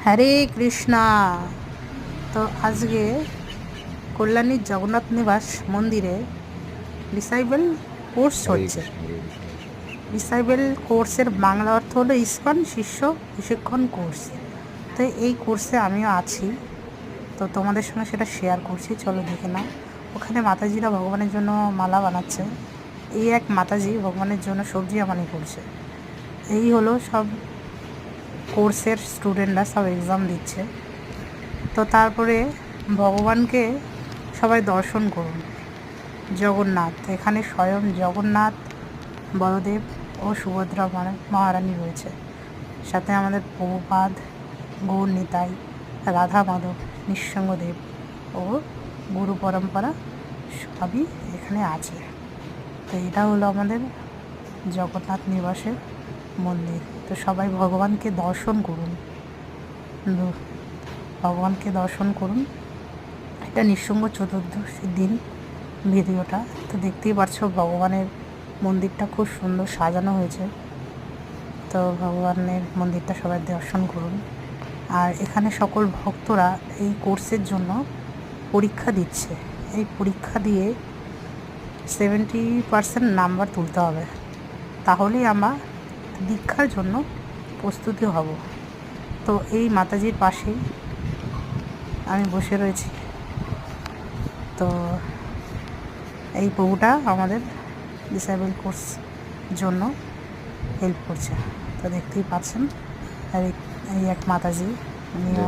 হরে কৃষ্ণা। তো আজকে কল্যাণীর জগন্নাথ নিবাস মন্দিরে ডিসাইবেল কোর্স হচ্ছে। ডিসাইবেল কোর্সের বাংলা অর্থ হলো ইস্কন শিষ্য প্রশিক্ষণ কোর্স। তো এই কোর্সে আমিও আছি, তো তোমাদের সঙ্গে সেটা শেয়ার করছি। চলো দেখে নাও। ওখানে মাতাজিরা ভগবানের জন্য মালা বানাচ্ছে। এই এক মাতাজি ভগবানের জন্য সবজি আমানি করছে। এই হলো সব কোর্সের স্টুডেন্টরা সব এক্সাম দিচ্ছে। তো তারপরে ভগবানকে সবাই দর্শন করুন। জগন্নাথ, এখানে স্বয়ং জগন্নাথ, বলদেব ও সুভদ্রা মহারানী রয়েছে। সাথে আমাদের প্রভুপাদ, গৌর নিতাই, রাধা মাধব, নিঃসঙ্গদেব ও গুরু পরম্পরা সবই এখানে আছে। তো এটা হলো আমাদের জগন্নাথ নিবাসের মন্দির। তো সবাই ভগবানকে দর্শন করুন, ভগবানকে দর্শন করুন। এটা নিঃসঙ্গ চতুর্দশীর দিন ভিডিওটা। তো দেখতেই পাচ্ছো ভগবানের মন্দিরটা খুব সুন্দর সাজানো হয়েছে। তো ভগবানের মন্দিরটা সবাই দর্শন করুন। আর এখানে সকল ভক্তরা এই কোর্সের জন্য পরীক্ষা দিচ্ছে। এই পরীক্ষা দিয়ে 70% নাম্বার তুলতে হবে, তাহলেই আমরা দীক্ষার জন্য প্রস্তুতি হব। তো এই মাতাজির পাশেই আমি বসে রয়েছি। তো এই প্রভুটা আমাদের ডিসেবল কোর্স জন্য হেল্প করছে। তো দেখতেই পাচ্ছেন। আর এই এক মাতাজি, উনিও